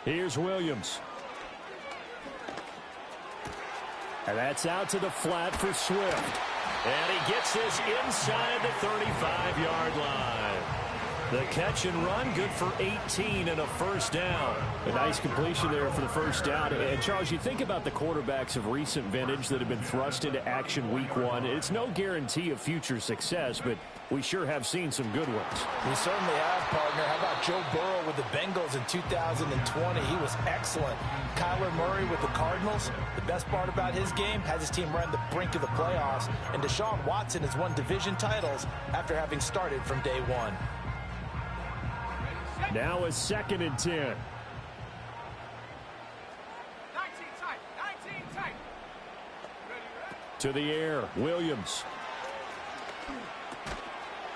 Here's Williams. And that's out to the flat for Swift. And he gets this inside the 35-yard line. The catch and run, good for 18 and a first down. A nice completion there for the first down. And, Charles, you think about the quarterbacks of recent vintage that have been thrust into action week one. It's no guarantee of future success, but we sure have seen some good ones. We certainly have, partner. How about Joe Burrow with the Bengals in 2020? He was excellent. Kyler Murray with the Cardinals. The best part about his game, has his team run the brink of the playoffs. And Deshaun Watson has won division titles after having started from day one. Now a 2nd and 10. 19 tight. To the air, Williams.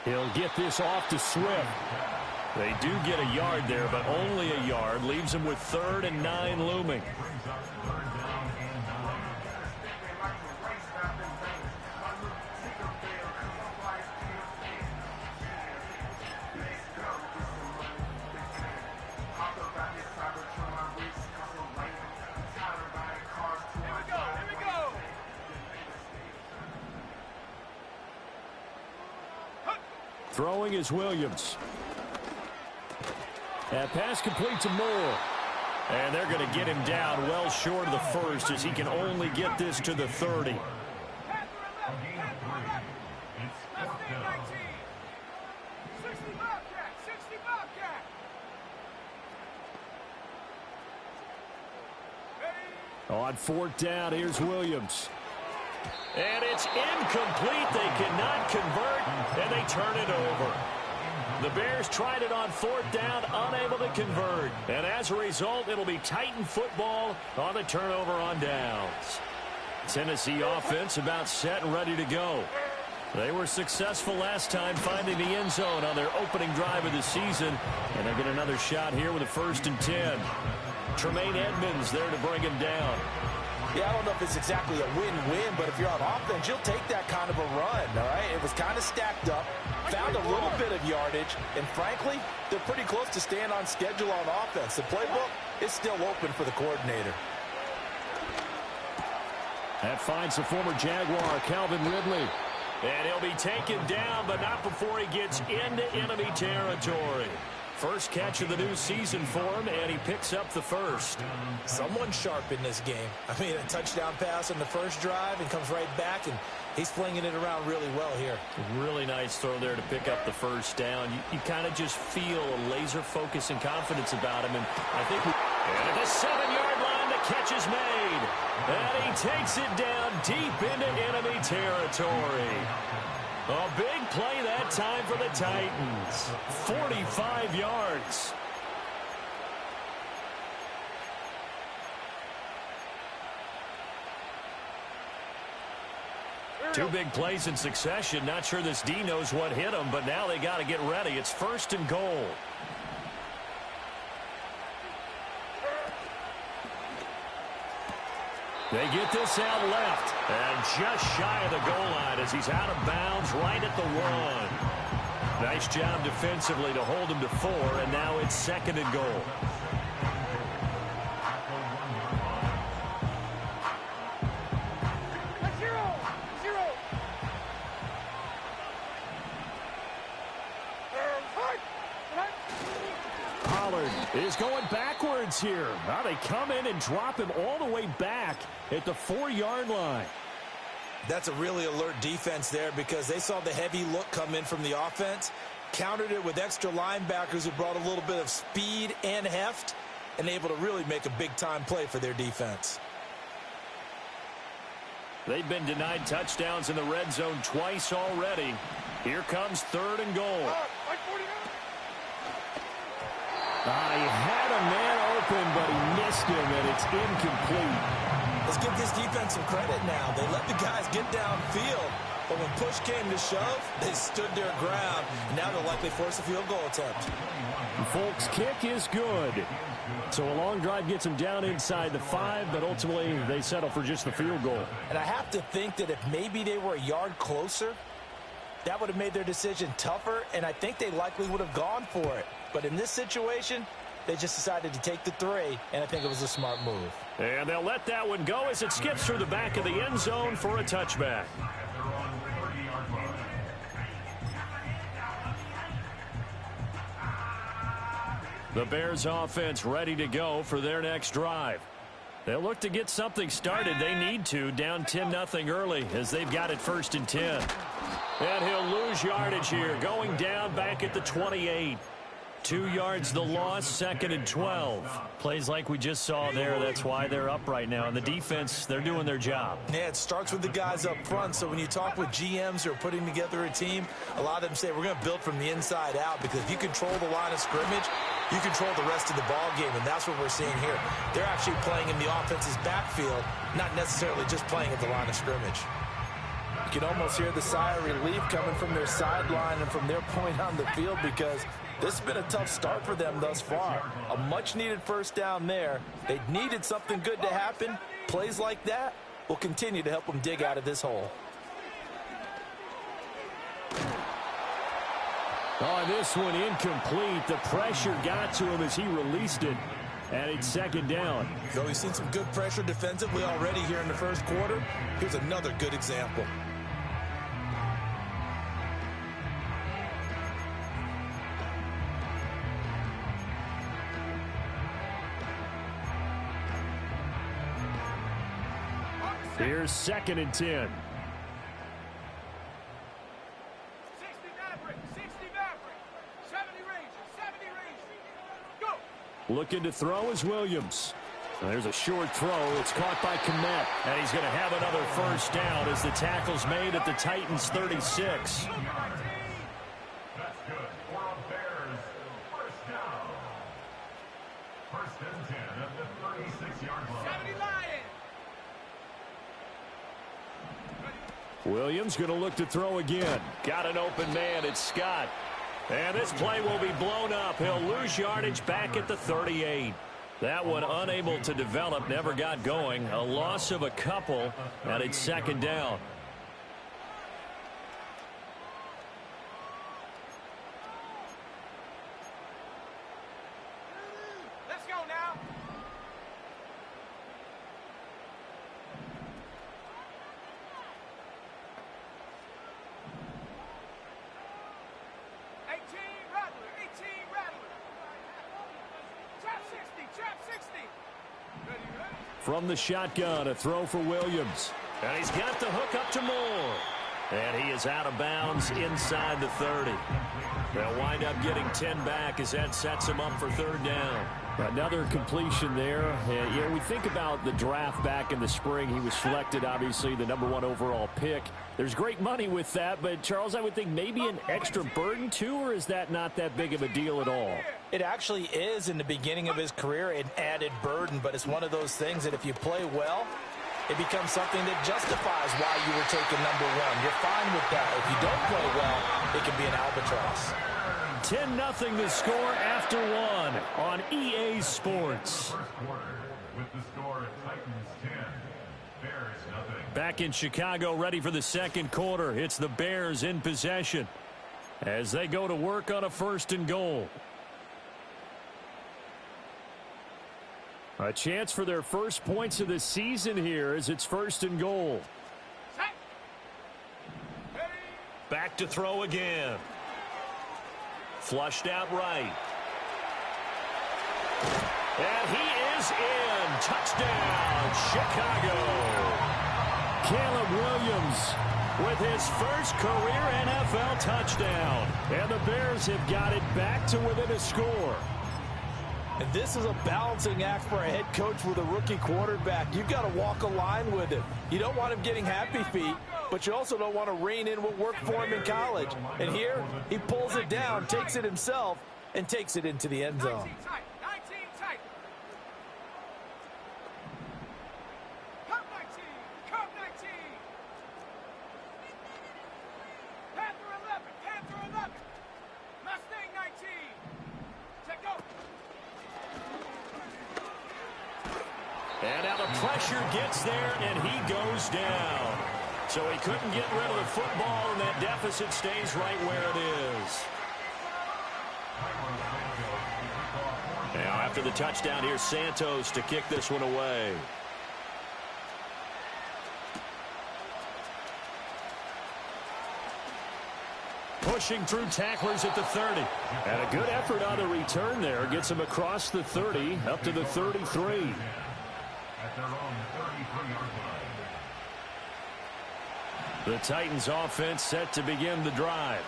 He'll get this off to Swift. They do get a yard there, but only a yard. Leaves him with 3rd and 9 looming. Throwing is Williams. That pass complete to Moore. And they're going to get him down well short of the first as he can only get this to the 30. On 4th down, here's Williams. And it's incomplete. They cannot convert, and they turn it over. The Bears tried it on 4th down, unable to convert. And as a result, it'll be Titan football on the turnover on downs. Tennessee offense about set and ready to go. They were successful last time finding the end zone on their opening drive of the season. And they'll get another shot here with a 1st and 10. Tremaine Edmonds there to bring him down. Yeah, I don't know if it's exactly a win-win, but if you're on offense, you'll take that kind of a run, all right? It was kind of stacked up, found a little bit of yardage, and frankly, they're pretty close to staying on schedule on offense. The playbook is still open for the coordinator. That finds the former Jaguar, Calvin Ridley. And he'll be taken down, but not before he gets into enemy territory. First catch of the new season for him, and he picks up the first. Someone sharp in this game. I mean, a touchdown pass on the first drive and comes right back, and he's flinging it around really well here. Really nice throw there to pick up the first down. You kind of just feel a laser focus and confidence about him, and I think and at the 7-yard line, the catch is made. And he takes it down deep into enemy territory. A big play that time for the Titans. 45 yards. Two big plays in succession. Not sure this D knows what hit him, but now they got to get ready. It's 1st and goal. They get this out left, and just shy of the goal line as he's out of bounds right at the 1. Nice job defensively to hold him to 4, and now it's 2nd and goal. Is going backwards here. Now they come in and drop him all the way back at the 4-yard line. That's a really alert defense there because they saw the heavy look come in from the offense, countered it with extra linebackers who brought a little bit of speed and heft, and able to really make a big-time play for their defense. They've been denied touchdowns in the red zone twice already. Here comes 3rd and goal. He had a man open, but he missed him, and it's incomplete. Let's give this defense some credit now. They let the guys get downfield, but when push came to shove, they stood their ground. Now they'll likely force a field goal attempt. Folks, kick is good. So a long drive gets them down inside the 5, but ultimately they settle for just the field goal. And I have to think that if maybe they were a yard closer, that would have made their decision tougher, and I think they likely would have gone for it. But in this situation, They just decided to take the 3, and I think it was a smart move. And they'll let that one go as it skips through the back of the end zone for a touchback. The Bears offense ready to go for their next drive. They'll look to get something started. They need to, down 10-0 early as they've got it 1st and 10. And he'll lose yardage here, going down back at the 28. 2 yards the loss, 2nd and 12. Plays like we just saw there. That's why they're up right now. And the defense, they're doing their job. Yeah, it starts with the guys up front. So when you talk with GMs who are putting together a team, a lot of them say we're going to build from the inside out, because if you control the line of scrimmage, you control the rest of the ball game, and that's what we're seeing here. They're actually playing in the offense's backfield, not necessarily just playing at the line of scrimmage. You can almost hear the sigh of relief coming from their sideline and from their point on the field, because this has been a tough start for them thus far. A much-needed first down there. They needed something good to happen. Plays like that will continue to help them dig out of this hole. Oh, this one incomplete. The pressure got to him as he released it, and it's 2nd down. So we've seen some good pressure defensively already here in the first quarter. Here's another good example. Here's 2nd and 10. 60 Maverick, 60 Maverick, 70 Rangers, 70 Rangers, go! Looking to throw is Williams. There's a short throw. It's caught by Kmet, and he's going to have another first down as the tackle's made at the Titans' 36. That's good for a Bears first down. 1st and 10 at the 36-yard line. 70 Lions. Williams going to look to throw again. Got an open man. It's Scott. And this play will be blown up. He'll lose yardage back at the 38. That one unable to develop, never got going. A loss of a couple, and it's 2nd down. Let's go now. From the shotgun, a throw for Williams. And he's got the hook up to Moore. And he is out of bounds inside the 30. They'll wind up getting 10 back as that sets him up for 3rd down. Another completion there. We think about the draft back in the spring. He was selected, obviously, the #1 overall pick. There's great money with that, but, Charles, I would think maybe an extra burden, too, or is that not that big of a deal at all? It actually is in the beginning of his career an added burden, but it's one of those things that if you play well, it becomes something that justifies why you were taken #1. You're fine with that. If you don't play well, it can be an albatross. 10-0 the score after 1 on EA Sports. First quarter with the score at Titans 10, Bears nothing. Back in Chicago, ready for the second quarter. It's the Bears in possession as they go to work on a 1st and goal. A chance for their first points of the season here as it's 1st and goal. Back to throw again. Flushed out right. And he is in. Touchdown, Chicago. Caleb Williams with his first career NFL touchdown. And the Bears have got it back to within a score. And this is a balancing act for a head coach with a rookie quarterback. You've got to walk a line with him. You don't want him getting happy feet, but you also don't want to rein in what worked for him in college. And here, he pulls it down, takes it himself, and takes it into the end zone. 19 tight. Cup 19. Panther 11. Mustang 19. Check go. And now the pressure gets there, and he goes down. So he couldn't get rid of the football, and that deficit stays right where it is. Now after the touchdown, here's Santos to kick this one away. Pushing through tacklers at the 30. And a good effort on the return there. Gets him across the 30, up to the 33. At their own 33-yard line. The Titans offense set to begin the drive.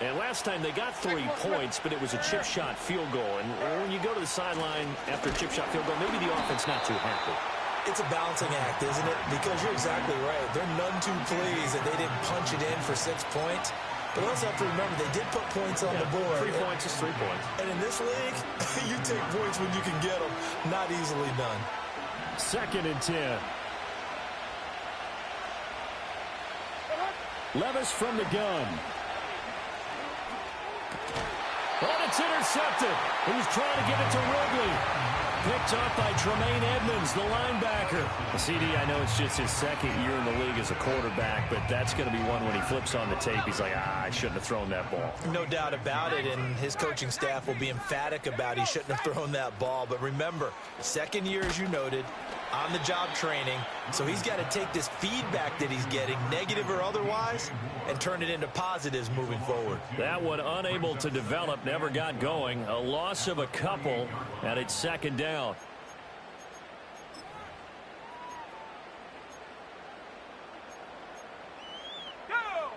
And last time they got 3 points, but it was a chip shot field goal. And when you go to the sideline after a chip shot field goal, maybe the offense not too happy. It's a balancing act, isn't it? Because you're exactly right. They're none too pleased that they didn't punch it in for 6 points. But you also have to remember, they did put points on the board. 3 points is 3 points. And in this league, you take points when you can get them. Not easily done. 2nd and 10. Levis from the gun. And it's intercepted. He was trying to get it to Ridley. Picked up by Tremaine Edmonds, the linebacker. CD, I know it's just his 2nd year in the league as a quarterback, but that's going to be one when he flips on the tape. He's like, I shouldn't have thrown that ball. No doubt about it, and his coaching staff will be emphatic about he shouldn't have thrown that ball. But remember, 2nd year, as you noted, on-the-job training, so he's got to take this feedback that he's getting, negative or otherwise, and turn it into positives moving forward. That one unable to develop, never got going. A loss of a couple, and it's 2nd down. Go!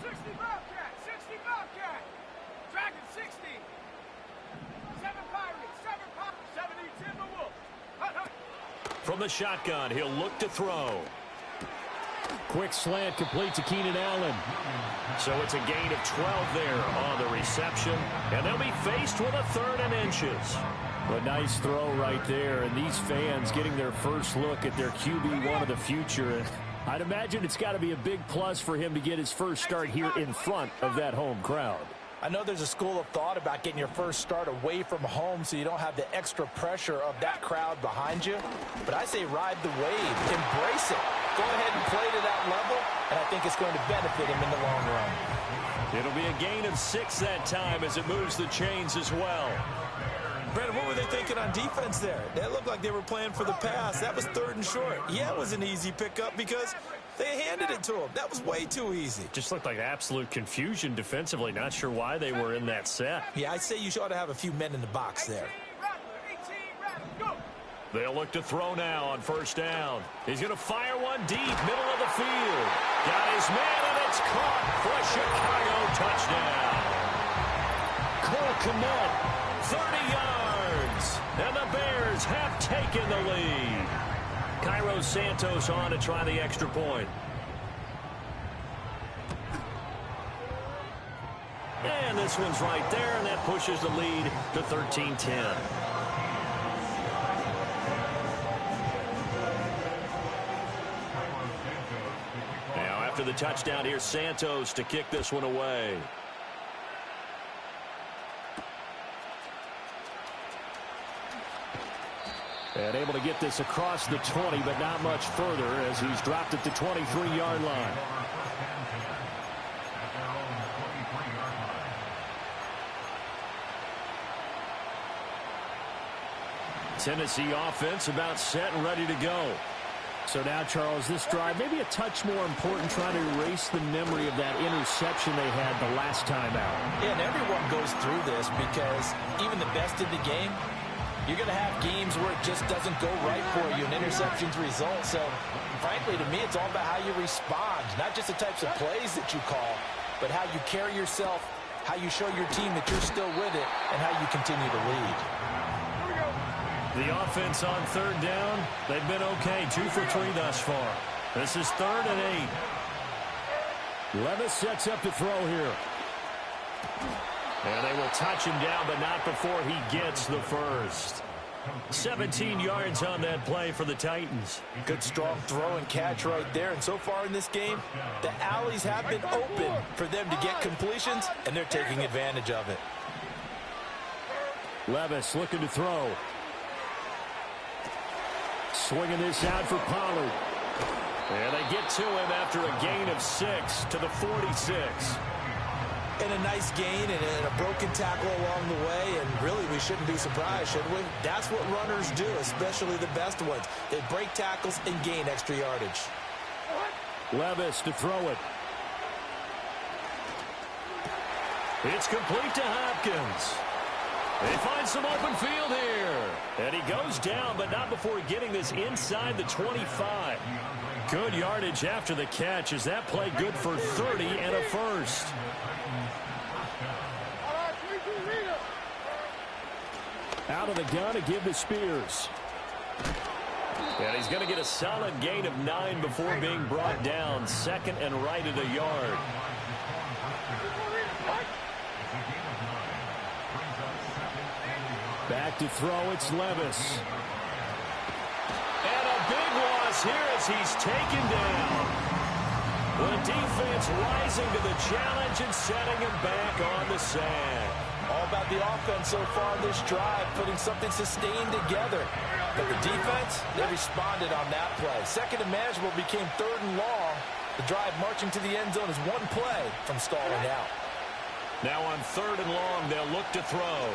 60 Bobcat, 60 Bobcat, Dragon 60, 7 Pirates, 70 Timberwolves. Hut, hut. From the shotgun, he'll look to throw. Quick slant complete to Keenan Allen. So it's a gain of 12 there on the reception. And they'll be faced with a 3rd and inches. A nice throw right there. And these fans getting their first look at their QB1 of the future. And I'd imagine it's got to be a big plus for him to get his first start here in front of that home crowd. I know there's a school of thought about getting your first start away from home so you don't have the extra pressure of that crowd behind you. But I say ride the wave. Embrace it. Go ahead and play to that level, and I think it's going to benefit him in the long run. It'll be a gain of 6 that time as it moves the chains as well. Brandon, what were they thinking on defense there? They looked like they were playing for the pass. That was 3rd and short. Yeah, it was an easy pickup because they handed it to him. That was way too easy. Just looked like absolute confusion defensively. Not sure why they were in that set. Yeah, I'd say you ought to have a few men in the box there. 18 Rattler, go! They'll look to throw now on 1st down. He's going to fire one deep, middle of the field. Got his man, and it's caught for a Chicago touchdown. Cole Kmet, 30 yards, and the Bears have taken the lead. Cairo Santos on to try the extra point. And this one's right there, and that pushes the lead to 13-10. Now after the touchdown, here's Santos to kick this one away. And able to get this across the 20, but not much further as he's dropped at the 23-yard line. Tennessee offense about set and ready to go. So now, Charles, this drive maybe a touch more important, trying to erase the memory of that interception they had the last time out. Yeah, and everyone goes through this because even the best in the game, you're going to have games where it just doesn't go right for you and interceptions result. So, frankly, to me, it's all about how you respond, not just the types of plays that you call, but how you carry yourself, how you show your team that you're still with it, and how you continue to lead. The offense on 3rd down, they've been okay. 2 for 3 thus far. This is 3rd and 8. Levis sets up to throw here. And they will touch him down, but not before he gets the first. 17 yards on that play for the Titans. Good strong throw and catch right there. And so far in this game, the alleys have been open for them to get completions, and they're taking advantage of it. Levis looking to throw. Swinging this out for Pollard. And they get to him after a gain of 6 to the 46. And a nice gain and a broken tackle along the way, and really we shouldn't be surprised, should we? That's what runners do, especially the best ones. They break tackles and gain extra yardage. Levis to throw it. It's complete to Hopkins. They find some open field here. And he goes down, but not before getting this inside the 25. Good yardage after the catch. Is that play good for 30 and a first? Out of the gun to give to Spears. And he's going to get a solid gain of 9 before being brought down. Second and right at a yard. Back to throw, it's Levis. And a big loss here as he's taken down. The defense rising to the challenge and setting him back on the sand. All about the offense so far this drive, putting something sustained together. But the defense, they responded on that play. Second and manageable became third and long. The drive marching to the end zone is one play from stalling out. Now on third and long, they'll look to throw.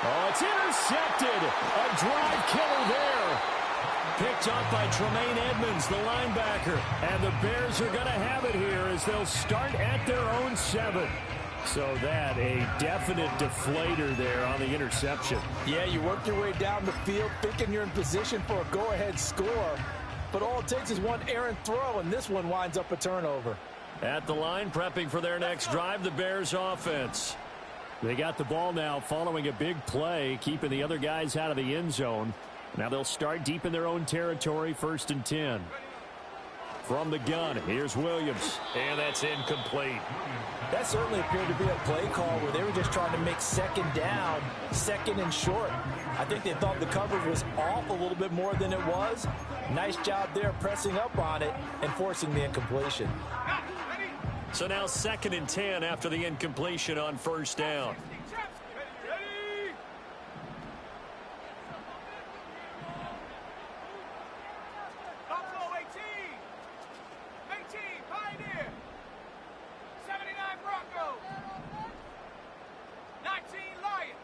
Oh, it's intercepted. A drive killer there. Picked up by Tremaine Edmonds, the linebacker. And the Bears are going to have it here as they'll start at their own 7. So that, a definite deflator there on the interception. Yeah, you work your way down the field thinking you're in position for a go-ahead score. But all it takes is one errant throw, and this one winds up a turnover. At the line, prepping for their next drive, the Bears offense. They got the ball now following a big play, keeping the other guys out of the end zone. Now they'll start deep in their own territory, 1st and 10. From the gun, here's Williams. And that's incomplete. That certainly appeared to be a play call where they were just trying to make second down, second and short. I think they thought the coverage was off a little bit more than it was. Nice job there pressing up on it and forcing the incompletion. So now 2nd and 10 after the incompletion on 1st down. Buffalo 18. 18, Pioneer. 79, Bronco. 19, Lion.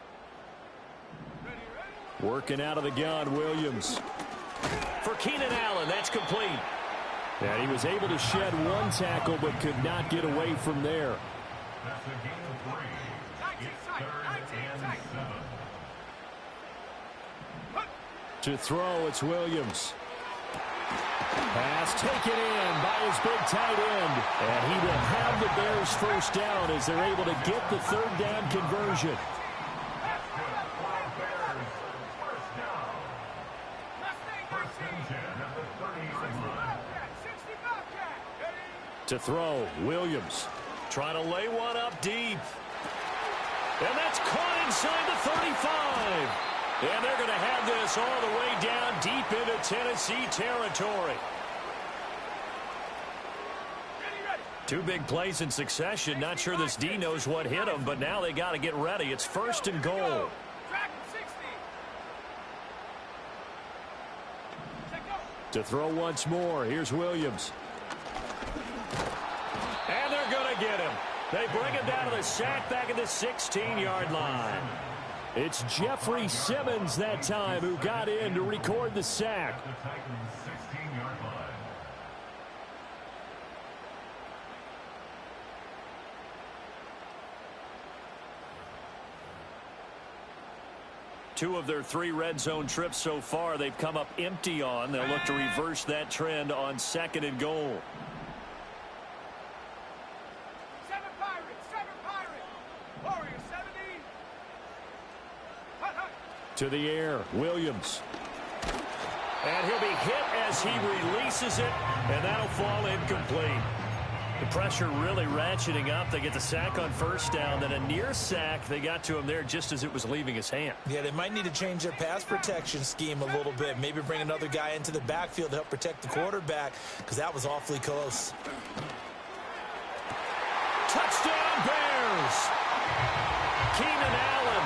Ready. Working out of the gun, Williams. For Keenan Allen, that's complete. And he was able to shed one tackle but could not get away from there. That's a gain of 3. 19 tight, 19 tight. To throw, it's Williams. Pass taken in by his big tight end. And he will have the Bears first down as they're able to get the 3rd down conversion. To throw, Williams trying to lay one up deep. And that's caught inside the 35. And they're going to have this all the way down deep into Tennessee territory. 2 big plays in succession. Not sure this D knows what hit him, but now they got to get ready. It's 1st and goal. To throw once more, here's Williams. And they're going to get him. They bring him down to the sack back at the 16-yard line. It's Jeffrey Simmons that time who got in to record the sack. The Titans' 16-yard line. Two of their 3 red zone trips so far they've come up empty on. They'll look to reverse that trend on 2nd and goal. 7 Pirates, 7 Pirates. Warriors 70. Hut, hut. To the air, Williams. And he'll be hit as he releases it, and that'll fall incomplete. The pressure really ratcheting up. They get the sack on 1st down, then a near sack. They got to him there just as it was leaving his hand. Yeah, they might need to change their pass protection scheme a little bit. Maybe bring another guy into the backfield to help protect the quarterback, because that was awfully close. Touchdown, Bears! Keenan Allen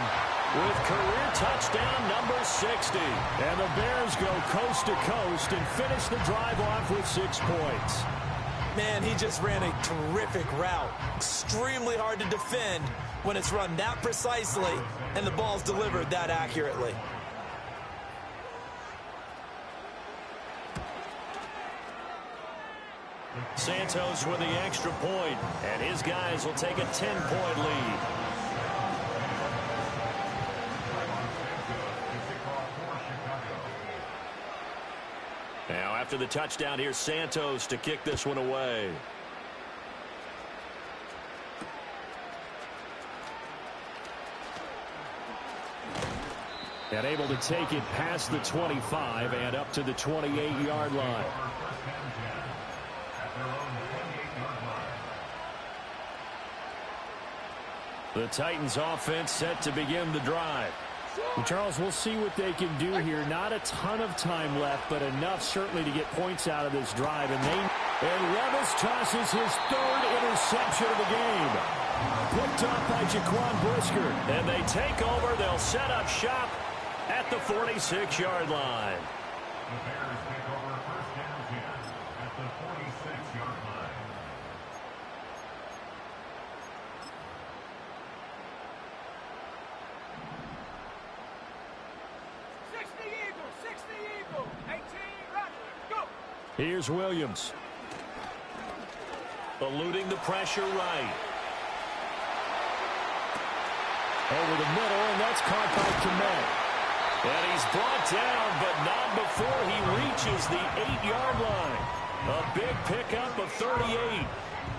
with career touchdown number 60. And the Bears go coast to coast and finish the drive off with 6 points. Man, he just ran a terrific route. Extremely hard to defend when it's run that precisely and the ball's delivered that accurately. Santos with the extra point, and his guys will take a 10-point lead. Now, after the touchdown, here's Santos to kick this one away. And able to take it past the 25 and up to the 28-yard line. The Titans offense set to begin the drive. And Charles, we'll see what they can do here. Not a ton of time left, but enough certainly to get points out of this drive. And Levis tosses his third interception of the game. Picked off by Jaquan Brisker. And they take over. They'll set up shop at the 46-yard line. The Bears take over first and 10 at the 46-yard line. Here's Williams. Eluding the pressure right. Over the middle, and that's caught by Kmet. And he's brought down, but not before he reaches the 8-yard line. A big pickup of 38.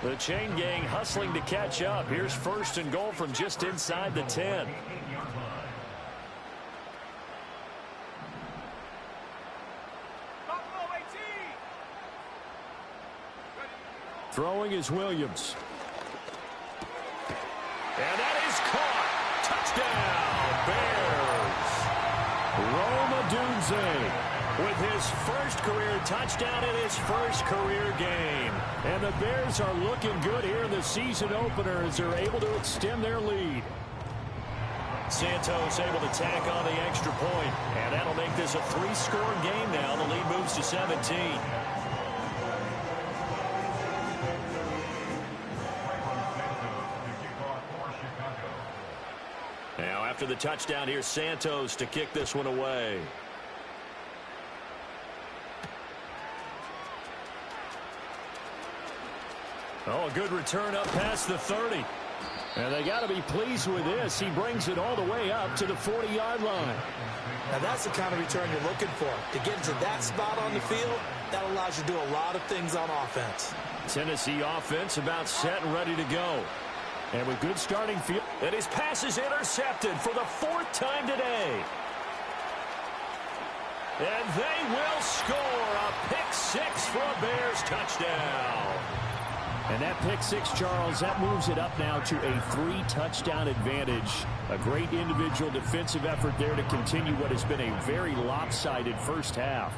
The chain gang hustling to catch up. Here's first and goal from just inside the 10. Throwing is Williams. And that is caught. Touchdown, Bears. Rome Odunze with his first career touchdown in his first career game. And the Bears are looking good here in the season opener as they're able to extend their lead. Santos able to tack on the extra point. And that'll make this a 3-score game now. The lead moves to 17. Now, after the touchdown, here's Santos to kick this one away. Oh, a good return up past the 30. And they got to be pleased with this. He brings it all the way up to the 40-yard line. Now, that's the kind of return you're looking for. To get into that spot on the field, that allows you to do a lot of things on offense. Tennessee offense about set and ready to go. And with good starting field. And his pass is intercepted for the 4th time today. And they will score a pick-6 for a Bears touchdown. And that pick-6, Charles, that moves it up now to a 3-touchdown advantage. A great individual defensive effort there to continue what has been a very lopsided first half.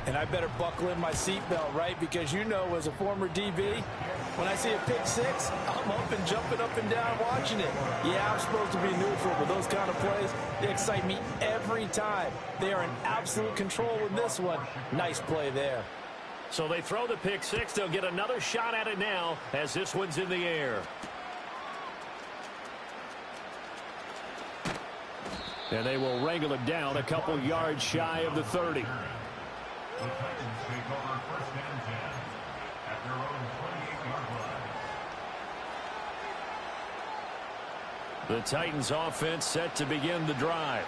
And I better buckle in my seatbelt, right? Because you know, as a former DB, when I see a pick-6, I'm up and jumping up and down watching it. Yeah, I'm supposed to be neutral, but those kind of plays, they excite me every time. They are in absolute control in this one. Nice play there. So they throw the pick-6. They'll get another shot at it now as this one's in the air. And they will wrangle it down a couple yards shy of the 30. The Titans take over first and 10 at their own 28-yard line. The Titans offense set to begin the drive.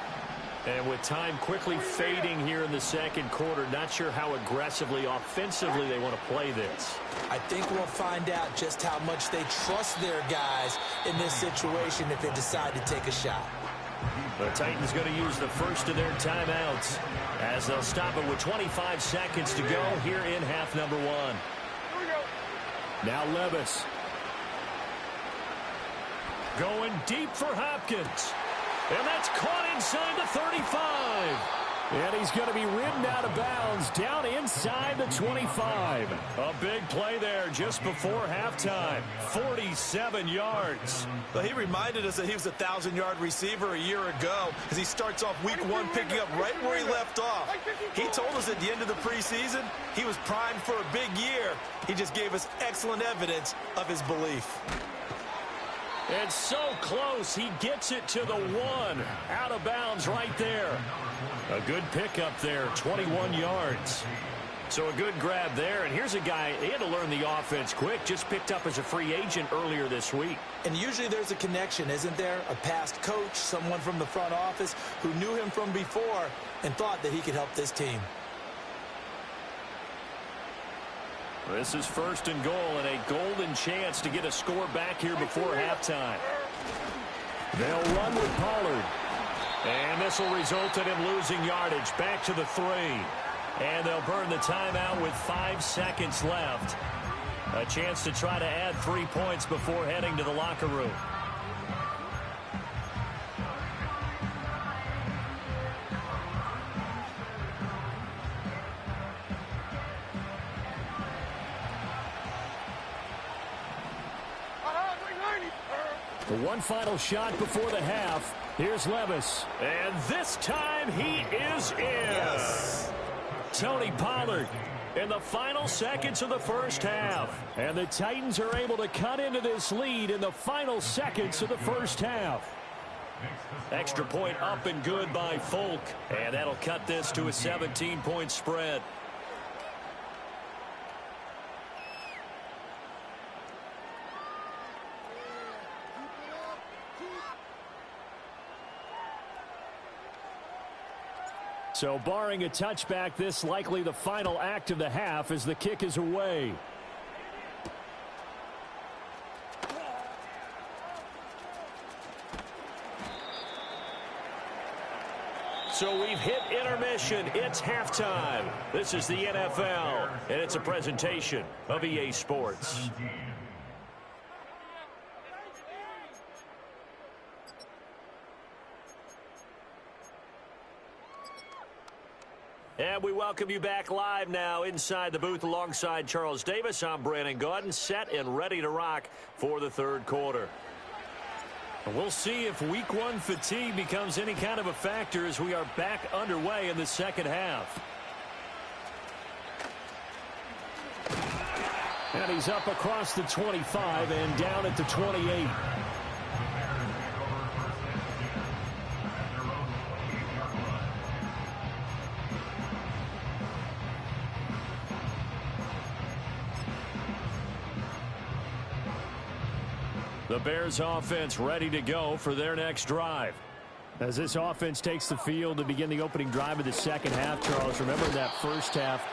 And with time quickly fading here in the second quarter, not sure how aggressively, offensively they want to play this. I think we'll find out just how much they trust their guys in this situation if they decide to take a shot. The Titans going to use the first of their timeouts as they'll stop it with 25 seconds to go here in half number 1. Now Levis. Going deep for Hopkins. And that's caught inside the 35. And he's going to be ridden out of bounds down inside the 25. A big play there just before halftime. 47 yards. Well, he reminded us that he was a 1,000-yard receiver a year ago as he starts off week one picking up right where he left off. He told us at the end of the preseason he was primed for a big year. He just gave us excellent evidence of his belief. And so close, he gets it to the 1. Out of bounds right there. A good pickup there, 21 yards. So a good grab there. And here's a guy, he had to learn the offense quick, just picked up as a free agent earlier this week. And usually there's a connection, isn't there? A past coach, someone from the front office who knew him from before and thought that he could help this team. This is 1st and goal and a golden chance to get a score back here before halftime. They'll run with Pollard. And this will result in him losing yardage back to the 3. And they'll burn the timeout with 5 seconds left. A chance to try to add 3 points before heading to the locker room. The one final shot before the half. Here's Levis. And this time he is in. Yes. Tony Pollard in the final seconds of the first half. And the Titans are able to cut into this lead in the final seconds of the first half. Extra point up and good by Folk. And that'll cut this to a 17-point spread. So barring a touchback, this likely the final act of the half as the kick is away. So we've hit intermission. It's halftime. This is the NFL, and it's a presentation of EA Sports. And we welcome you back live now inside the booth alongside Charles Davis. I'm Brandon Gaudin, set and ready to rock for the third quarter. And we'll see if week one fatigue becomes any kind of a factor as we are back underway in the second half. And he's up across the 25 and down at the 28. The Bears offense ready to go for their next drive. As this offense takes the field to begin the opening drive of the second half, Charles, remember that first half,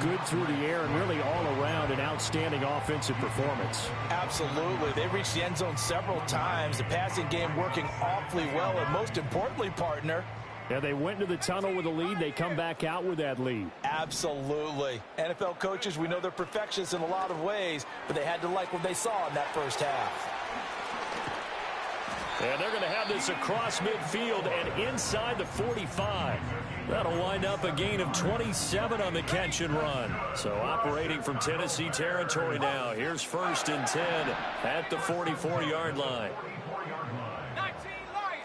good through the air and really all around an outstanding offensive performance. Absolutely. They reached the end zone several times. The passing game working awfully well, and most importantly, partner, yeah, they went into the tunnel with a lead. They come back out with that lead. absolutely. NFL coaches, we know they're perfectionists in a lot of ways, but they had to like what they saw in that first half. And they're going to have this across midfield and inside the 45. That'll wind up a gain of 27 on the catch and run. So operating from Tennessee territory now. Here's 1st and 10 at the 44-yard line. 19 Lions.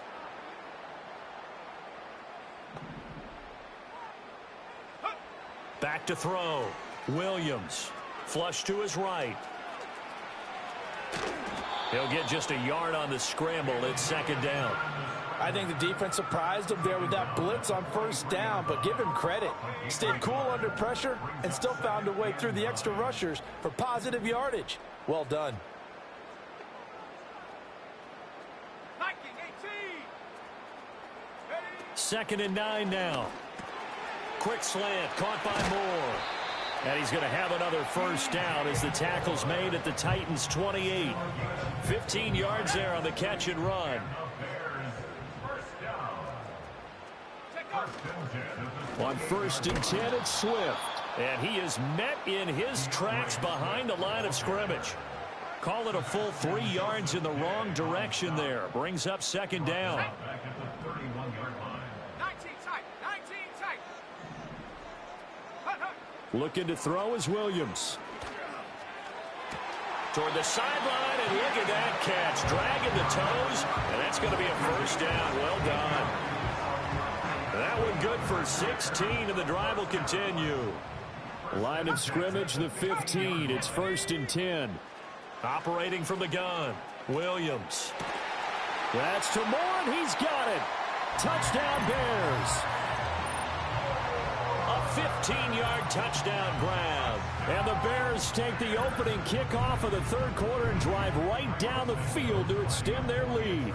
Back to throw. Williams. Flush to his right. He'll get just a yard on the scramble. It's 2nd down. I think the defense surprised him there with that blitz on 1st down, but give him credit. Stayed cool under pressure and still found a way through the extra rushers for positive yardage. Well done. 2nd and 9 now. Quick slant caught by Moore. And he's going to have another 1st down as the tackle's made at the Titans' 28. 15 yards there on the catch and run. On 1st and 10, it's Swift. And he is met in his tracks behind the line of scrimmage. Call it a full 3 yards in the wrong direction there. Brings up 2nd down. 19 tight, 19 tight. Looking to throw is Williams. Toward the sideline, and look at that catch. Dragging the toes, and that's going to be a first down. Well done. That one good for 16, and the drive will continue. Line of scrimmage, the 15. It's 1st and 10. Operating from the gun, Williams. That's to Moore, and he's got it. Touchdown, Bears. A 15-yard touchdown grab. And the Bears take the opening kickoff of the third quarter and drive right down the field to extend their lead.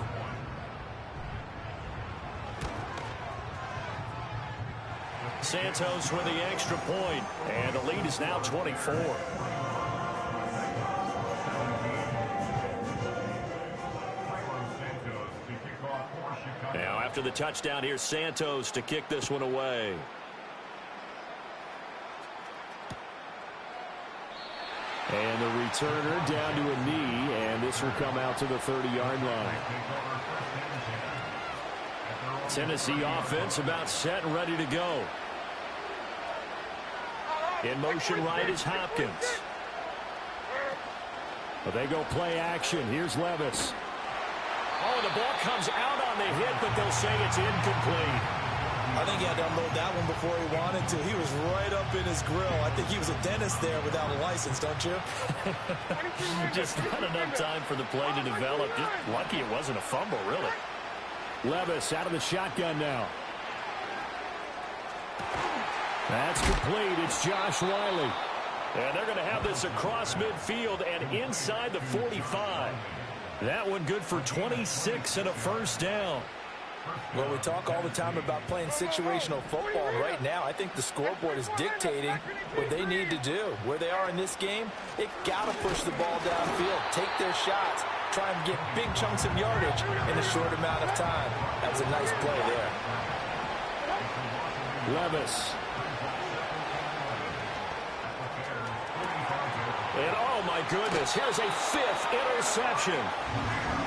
Santos with the extra point, and the lead is now 24. Now after the touchdown, here's Santos to kick this one away. And the returner down to a knee, and this will come out to the 30-yard line. Tennessee offense about set and ready to go. In motion right is Hopkins. Well, they go play action. Here's Levis. Oh, the ball comes out on the hit, but they'll say it's incomplete. I think he had to unload that one before he wanted to. He was right up in his grill. I think he was a dentist there without a license, don't you? Just not enough time for the play to develop. Just lucky it wasn't a fumble, really. Levis out of the shotgun now. That's complete. It's Josh Wiley. And they're going to have this across midfield and inside the 45. That one good for 26 and a first down. Well, we talk all the time about playing situational football. Right now, I think the scoreboard is dictating what they need to do. Where they are in this game, they got to push the ball downfield, take their shots, try and get big chunks of yardage in a short amount of time. That's a nice play there. Levis. And oh my goodness, here's a 5th interception.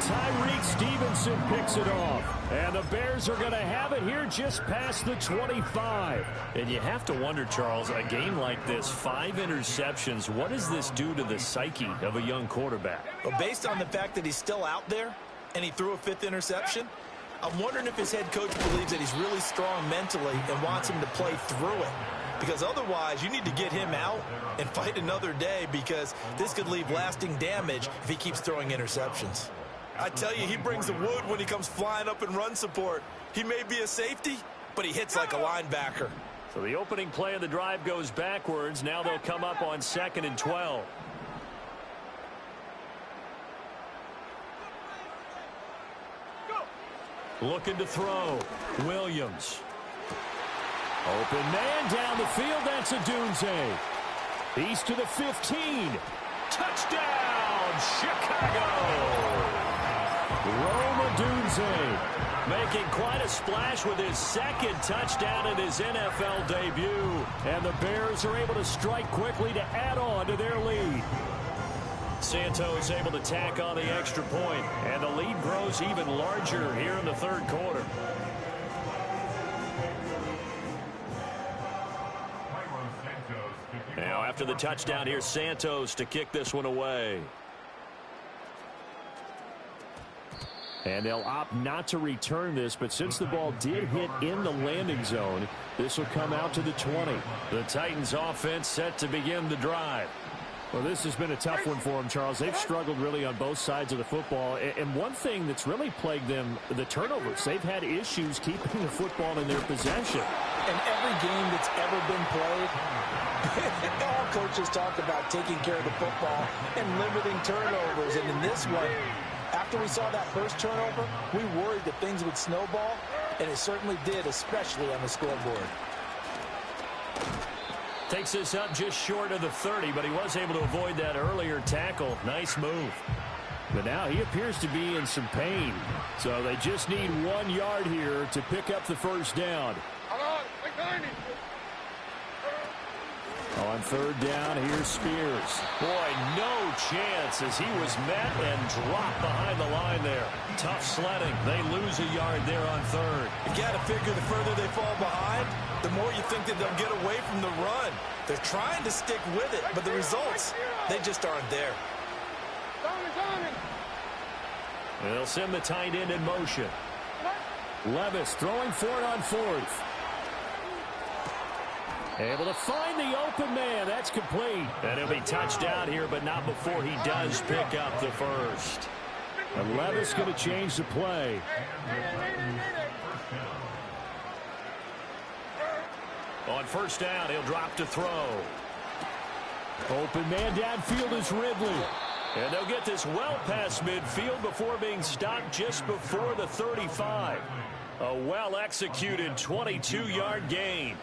Tyreek Stevenson picks it off. And the Bears are going to have it here just past the 25. And you have to wonder, Charles, a game like this, 5 interceptions, what does this do to the psyche of a young quarterback? Well, based on the fact that he's still out there and he threw a 5th interception, I'm wondering if his head coach believes that he's really strong mentally and wants him to play through it. Because otherwise, you need to get him out and fight another day, because this could leave lasting damage if he keeps throwing interceptions. I tell you, he brings the wood when he comes flying up in run support. He may be a safety, but he hits like a linebacker. So the opening play of the drive goes backwards. Now they'll come up on 2nd and 12. Looking to throw. Williams. Open man down the field. That's Odunze. He's to the 15. Touchdown, Chicago! Rome Odunze making quite a splash with his 2nd touchdown in his NFL debut. And the Bears are able to strike quickly to add on to their lead. Santos able to tack on the extra point, and the lead grows even larger here in the third quarter. Now after the touchdown, here's Santos to kick this one away. And they'll opt not to return this, but since the ball did hit in the landing zone, this will come out to the 20. The Titans offense set to begin the drive. Well, this has been a tough one for them, Charles. They've struggled really on both sides of the football. And one thing that's really plagued them, the turnovers. They've had issues keeping the football in their possession. In every game that's ever been played, all coaches talk about taking care of the football and limiting turnovers. And in this one, after we saw that first turnover, we worried that things would snowball, and it certainly did, especially on the scoreboard. Takes this up just short of the 30, but he was able to avoid that earlier tackle. Nice move. But now he appears to be in some pain. So they just need 1 yard here to pick up the first down. On third down, here's Spears. Boy, no chance as he was met and dropped behind the line there. Tough sledding. They lose a yard there on third. You got to figure the further they fall behind, the more you think that they'll get away from the run. They're trying to stick with it, but the results, they just aren't there. They'll send the tight end in motion. Levis throwing for it on fourth. Able to find the open man. That's complete. And he'll be touched out here, but not before he does pick up the first. And Levis going to change the play. On first down, he'll drop to throw. Open man downfield is Ridley. And they'll get this well past midfield before being stopped just before the 35. A well-executed 22-yard gain.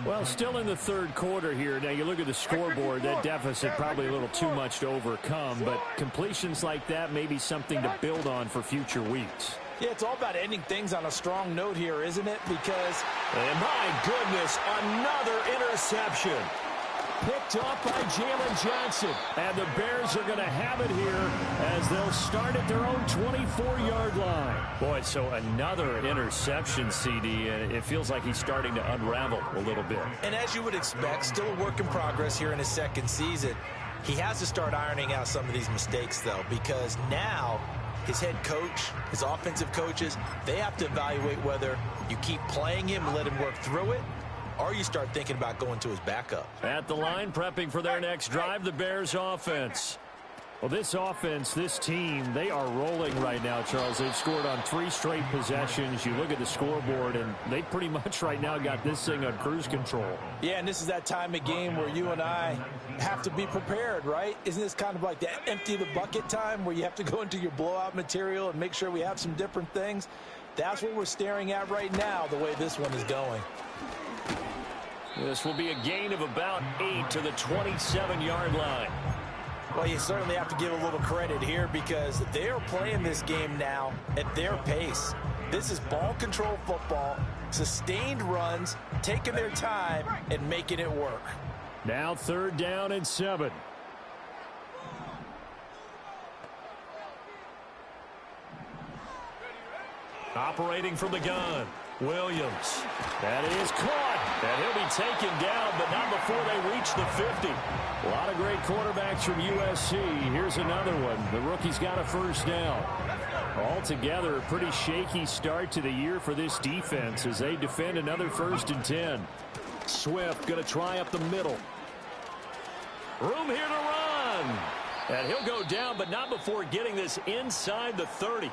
Well, still in the third quarter here. Now, you look at the scoreboard, that deficit probably a little too much to overcome, but completions like that may be something to build on for future weeks. Yeah, it's all about ending things on a strong note here, isn't it? Because, and my goodness, another interception. Picked off by Jalen Johnson. And the Bears are going to have it here as they'll start at their own 24-yard line. Boy, so another interception, CD, and it feels like he's starting to unravel a little bit. And as you would expect, still a work in progress here in his second season. He has to start ironing out some of these mistakes, though, because now his head coach, his offensive coaches, they have to evaluate whether you keep playing him and let him work through it, or you start thinking about going to his backup. At the line, prepping for their next drive, the Bears offense. Well, this offense, this team, they are rolling right now, Charles. They've scored on 3 straight possessions. You look at the scoreboard, and they pretty much right now got this thing on cruise control. Yeah, and this is that time of game where you and I have to be prepared, right? Isn't this kind of like that empty the bucket time where you have to go into your blowout material and make sure we have some different things? That's what we're staring at right now, the way this one is going. This will be a gain of about 8 to the 27-yard line. Well, you certainly have to give a little credit here because they're playing this game now at their pace. This is ball control football, sustained runs, taking their time and making it work. Now 3rd down and 7. Operating from the gun, Williams. That is caught. And he'll be taken down, but not before they reach the 50. A lot of great quarterbacks from USC. Here's another one. The rookie's got a first down. Altogether, a pretty shaky start to the year for this defense as they defend another 1st and 10. Swift going to try up the middle. Room here to run. And he'll go down, but not before getting this inside the 30.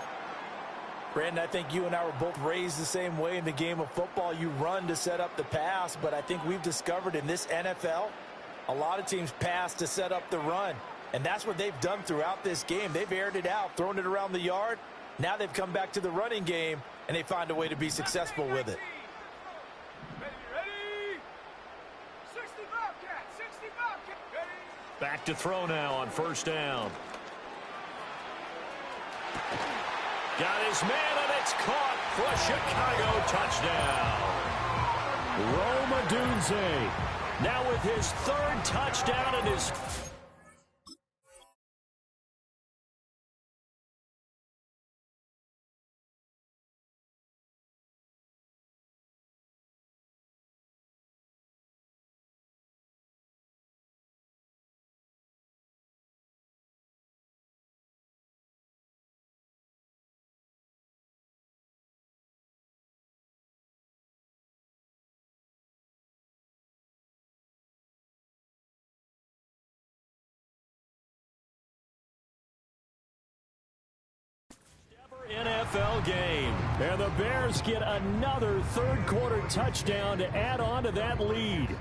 Brandon, I think you and I were both raised the same way in the game of football. You run to set up the pass, but I think we've discovered in this NFL, a lot of teams pass to set up the run. And that's what they've done throughout this game. They've aired it out, thrown it around the yard. Now they've come back to the running game, and they find a way to be successful with it. Ready? 60 Bobcat, 60 Bobcat. Ready? Back to throw now on first down. Got his man, and it's caught for a Chicago touchdown. Rome Odunze. Now with his 3rd touchdown and his... NFL game. And the Bears get another 3rd quarter touchdown to add on to that lead.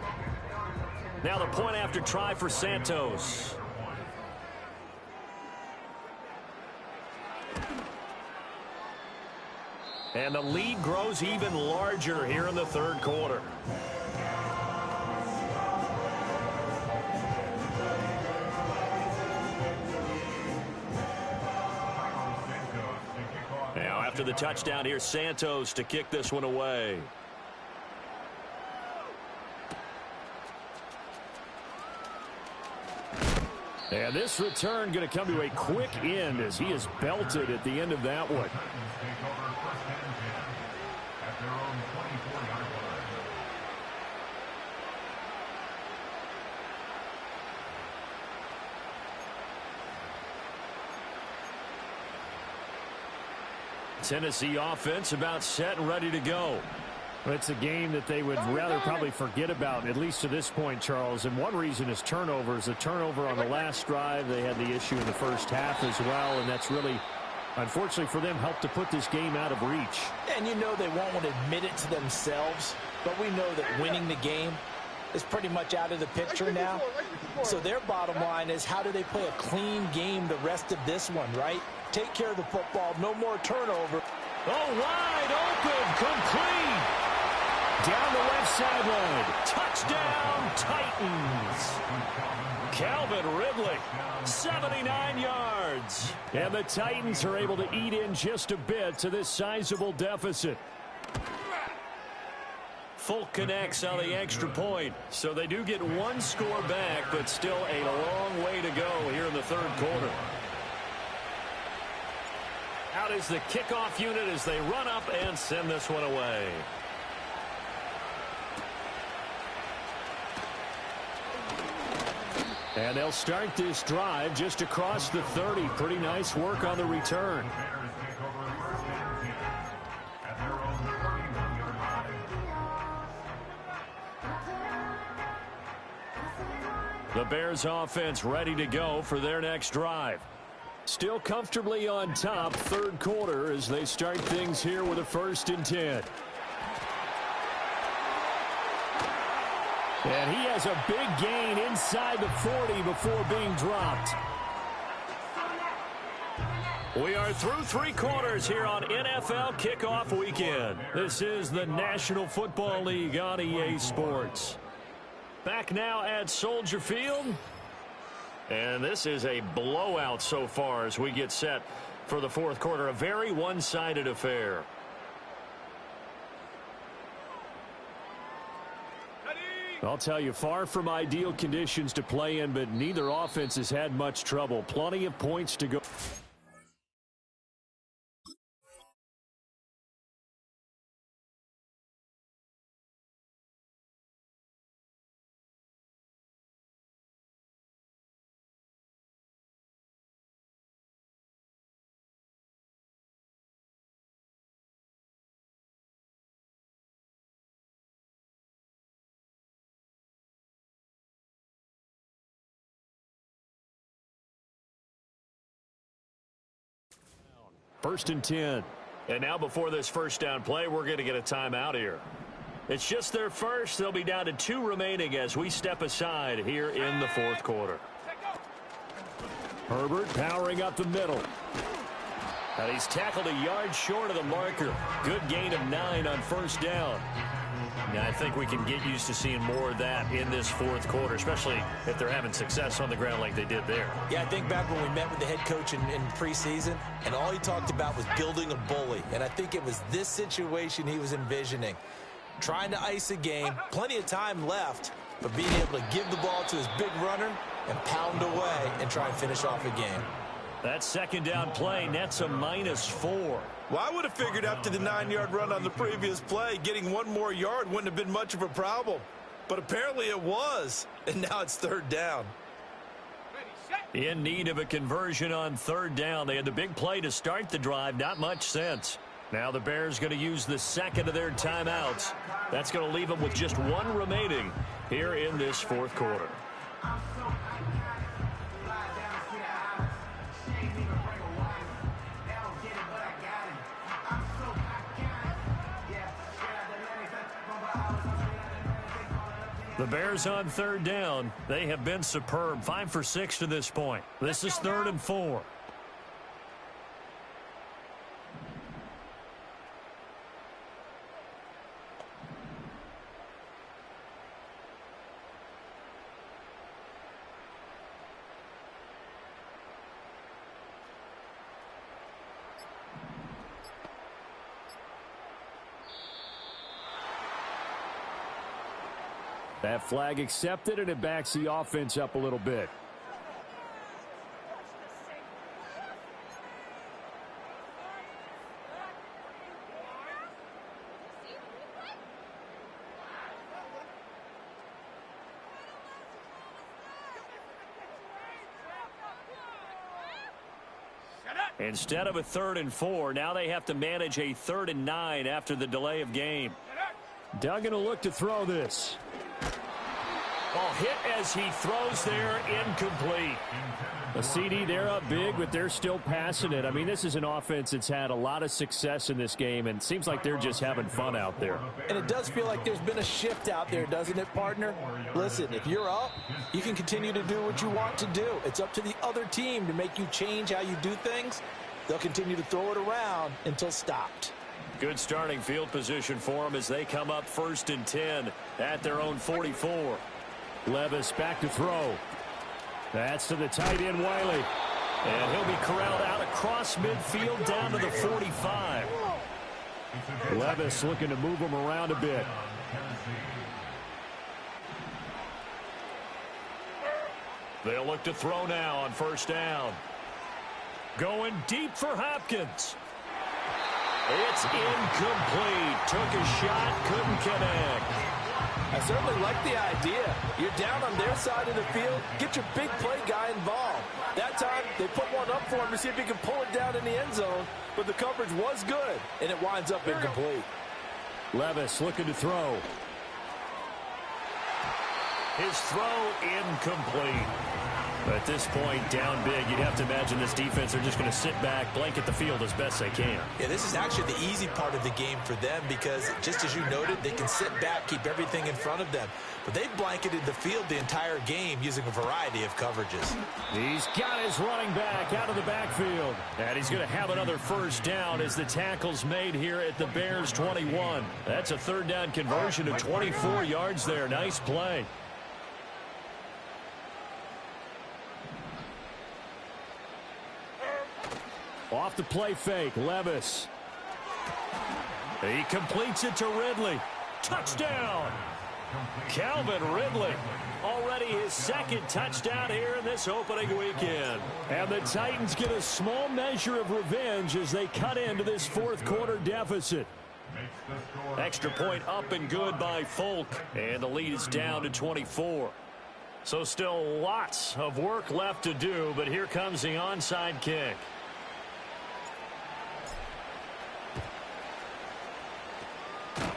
Now the point after try for Santos. And the lead grows even larger here in the 3rd quarter. Now after the touchdown, here's Santos to kick this one away. And this return going to come to a quick end as he is belted at the end of that one. Tennessee offense about set and ready to go. It's a game that they would rather probably forget about, at least to this point, Charles. And one reason is turnovers. The turnover on the last drive, they had the issue in the first half as well, and that's really, unfortunately for them, helped to put this game out of reach. And you know they won't want to admit it to themselves, but we know that winning the game is pretty much out of the picture now. So their bottom line is, how do they play a clean game the rest of this one, right? Take care of the football, no more turnover. Oh, wide open, complete. Down the left sideline. Touchdown, Titans. Calvin Ridley, 79 yards. And the Titans are able to eat in just a bit to this sizable deficit. Folk connects on the extra point. So they do get one score back, but still a long way to go here in the third quarter. Out is the kickoff unit as they run up and send this one away. And they'll start this drive just across the 30. Pretty nice work on the return. The Bears offense ready to go for their next drive. Still comfortably on top, third quarter, as they start things here with a 1st and 10. And he has a big gain inside the 40 before being dropped. We are through 3 quarters here on NFL Kickoff Weekend. This is the National Football League on EA Sports. Back now at Soldier Field. And this is a blowout so far as we get set for the fourth quarter. A very one-sided affair. I'll tell you, far from ideal conditions to play in, but neither offense has had much trouble. Plenty of points to go. First and 10. And now before this first down play, we're going to get a timeout here. It's just their first. They'll be down to 2 remaining as we step aside here in the fourth quarter. Herbert powering up the middle. And he's tackled a yard short of the marker. Good gain of 9 on first down. Now, I think we can get used to seeing more of that in this fourth quarter, especially if they're having success on the ground like they did there. Yeah, I think back when we met with the head coach in preseason, and all he talked about was building a bully. And I think it was this situation he was envisioning. Trying to ice a game, plenty of time left, but being able to give the ball to his big runner and pound away and try and finish off a game. That second down play nets a -4. Well, I would have figured after the 9-yard run on the previous play, getting 1 more yard wouldn't have been much of a problem. But apparently it was, and now it's third down. In need of a conversion on third down. They had the big play to start the drive. Not much sense. Now the Bears going to use the second of their timeouts. That's going to leave them with just 1 remaining here in this fourth quarter. The Bears on third down. They have been superb. 5 for 6 to this point. This is 3rd and 4. That flag accepted, and it backs the offense up a little bit. Shut up! Instead of a 3rd and 4, now they have to manage a 3rd and 9 after the delay of game. Duggan will look to throw this. Oh, hit as he throws there, incomplete. A CD, they're up big, but they're still passing it. I mean, this is an offense that's had a lot of success in this game, and it seems like they're just having fun out there. And it does feel like there's been a shift out there, doesn't it, partner? Listen, if you're up, you can continue to do what you want to do. It's up to the other team to make you change how you do things. They'll continue to throw it around until stopped. Good starting field position for them as they come up 1st and 10 at their own 44. Levis back to throw. That's to the tight end, Wiley. And he'll be corralled out across midfield down to the 45. Levis looking to move him around a bit. They'll look to throw now on 1st down. Going deep for Hopkins. It's incomplete. Took a shot, couldn't connect. I certainly like the idea. You're down on their side of the field. Get your big play guy involved. That time, they put one up for him to see if he can pull it down in the end zone. But the coverage was good, and it winds up incomplete. Levis looking to throw. His throw incomplete. At this point, down big, you'd have to imagine this defense, they're just going to sit back, blanket the field as best they can. Yeah, this is actually the easy part of the game for them because, just as you noted, they can sit back, keep everything in front of them. But they've blanketed the field the entire game using a variety of coverages. He's got his running back out of the backfield. And he's going to have another 1st down as the tackle's made here at the Bears 21. That's a 3rd down conversion of 24 yards there. Nice play. Off the play fake, Levis. He completes it to Ridley. Touchdown! Calvin Ridley. Already his 2nd touchdown here in this opening weekend. And the Titans get a small measure of revenge as they cut into this 4th quarter deficit. Extra point up and good by Folk. And the lead is down to 24. So still lots of work left to do, but here comes the onside kick.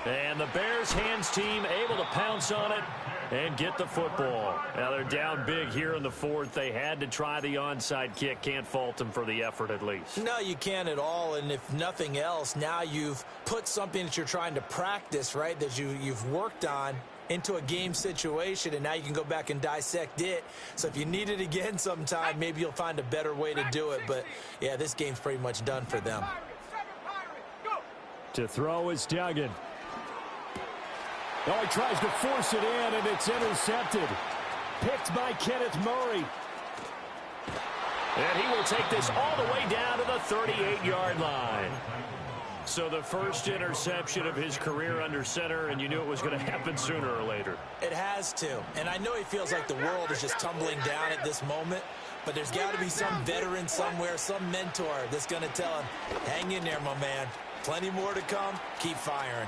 And the Bears hands team able to pounce on it and get the football. Now they're down big here in the 4th. They had to try the onside kick. Can't fault them for the effort at least. No, you can't at all. And if nothing else, now you've put something that you're trying to practice, right, that you've worked on into a game situation, and now you can go back and dissect it. So if you need it again sometime, maybe you'll find a better way to do it. But, yeah, this game's pretty much done for them. To throw is Duggan. Oh, he tries to force it in, and it's intercepted. Picked by Kenneth Murray. And he will take this all the way down to the 38-yard line. So the first interception of his career under center, and you knew it was going to happen sooner or later. It has to. And I know he feels like the world is just tumbling down at this moment, but there's got to be some veteran somewhere, some mentor that's going to tell him, hang in there, my man. Plenty more to come. Keep firing.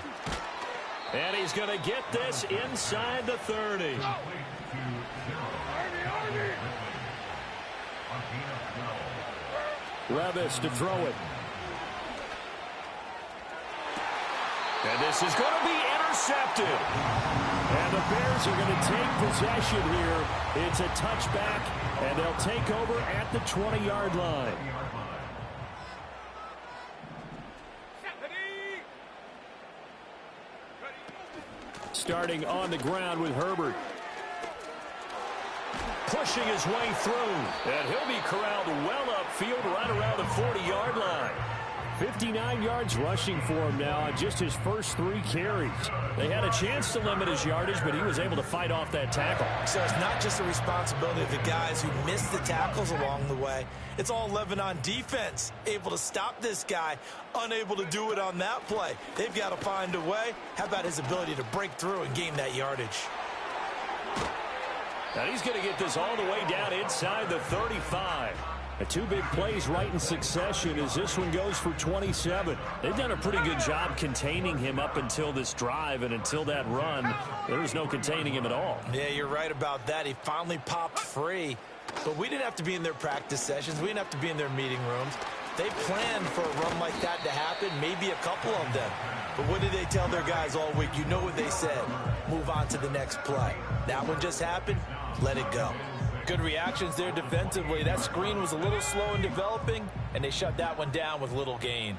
And he's going to get this inside the 30. Levis to throw it. And this is going to be intercepted. And the Bears are going to take possession here. It's a touchback, and they'll take over at the 20-yard line. Starting on the ground with Herbert. Pushing his way through. And he'll be corralled well upfield right around the 40-yard line. 59 yards rushing for him now on just his first 3 carries. They had a chance to limit his yardage, but he was able to fight off that tackle. So it's not just the responsibility of the guys who missed the tackles along the way. It's all 11 on defense, able to stop this guy, unable to do it on that play. They've got to find a way. How about his ability to break through and gain that yardage? And he's going to get this all the way down inside the 35. 2 big plays right in succession as this one goes for 27. They've done a pretty good job containing him up until this drive, and until that run, there was no containing him at all. Yeah, you're right about that. He finally popped free. But we didn't have to be in their practice sessions. We didn't have to be in their meeting rooms. They planned for a run like that to happen, maybe a couple of them. But what did they tell their guys all week? You know what they said. Move on to the next play. That one just happened. Let it go. Good reactions there defensively. That screen was a little slow in developing, and they shut that one down with little gain.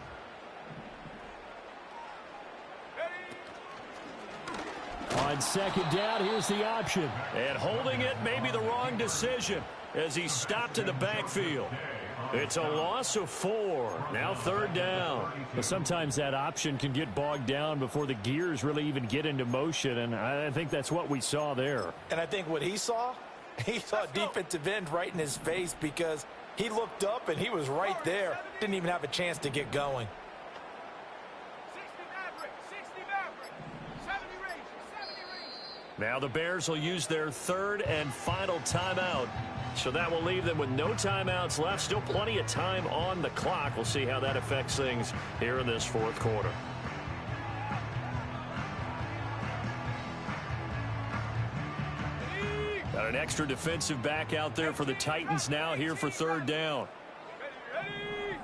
On second down, here's the option. And holding it may be the wrong decision as he stopped in the backfield. It's a loss of 4. Now third down. But sometimes that option can get bogged down before the gears really even get into motion, and I think that's what we saw there. And I think what he saw defensive end right in his face because he looked up and he was right there. Didn't even have a chance to get going. 60 Maverick. 70 Rangers. Now the Bears will use their third and final timeout. So that will leave them with no timeouts left. Still plenty of time on the clock. We'll see how that affects things here in this fourth quarter. Got an extra defensive back out there for the Titans now here for third down. Ready.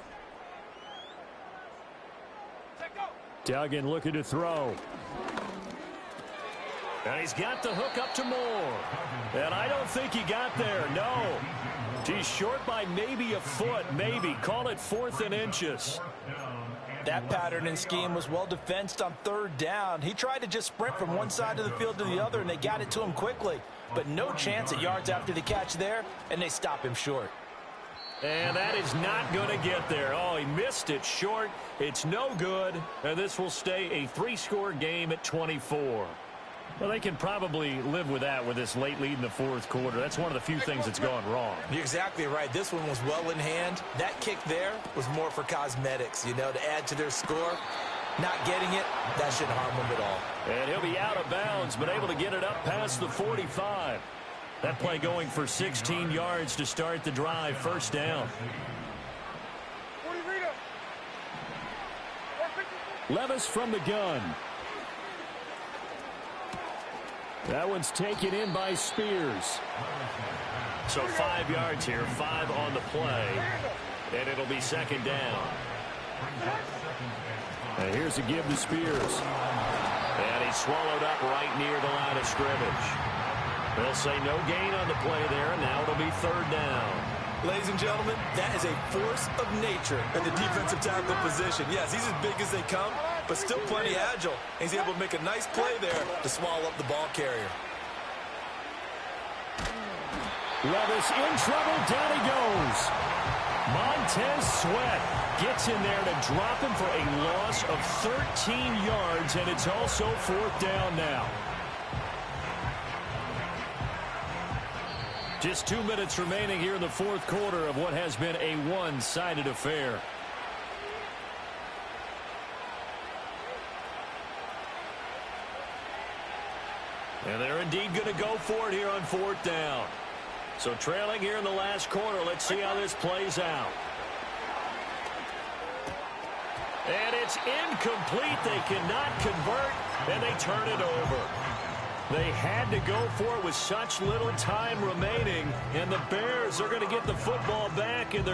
Duggan looking to throw. And he's got the hook up to Moore. And I don't think he got there. No. He's short by maybe a foot, maybe. Call it 4th and inches. That pattern and scheme was well defensed on third down. He tried to just sprint from one side of the field to the other, and they got it to him quickly. But no chance at yards after the catch there, and they stop him short. And that is not going to get there. Oh, he missed it short. It's no good. And this will stay a 3-score game at 24. Well, they can probably live with that with this late lead in the fourth quarter. That's one of the few things that's gone wrong. You're exactly right. This one was well in hand. That kick there was more for cosmetics, to add to their score. Not getting it, that shouldn't harm them at all. And he'll be out of bounds, but able to get it up past the 45. That play going for 16 yards to start the drive. First down. Levis from the gun. That one's taken in by Spears. So 5 yards here, 5 on the play, and it'll be second down. And here's a give to Spears. And he's swallowed up right near the line of scrimmage. They'll say no gain on the play there, and now it'll be third down. Ladies and gentlemen, that is a force of nature in the defensive tackle position. Yes, he's as big as they come, but still plenty agile. He's able to make a nice play there to swallow up the ball carrier. Levis in trouble. Down he goes. Montez Sweat gets in there to drop him for a loss of 13 yards, and it's also fourth down now. Just 2 minutes remaining here in the fourth quarter of what has been a one-sided affair. And they're indeed going to go for it here on fourth down. So trailing here in the last quarter, let's see how this plays out. And it's incomplete. They cannot convert, and they turn it over. They had to go for it with such little time remaining, and the Bears are going to get the football back, and they're going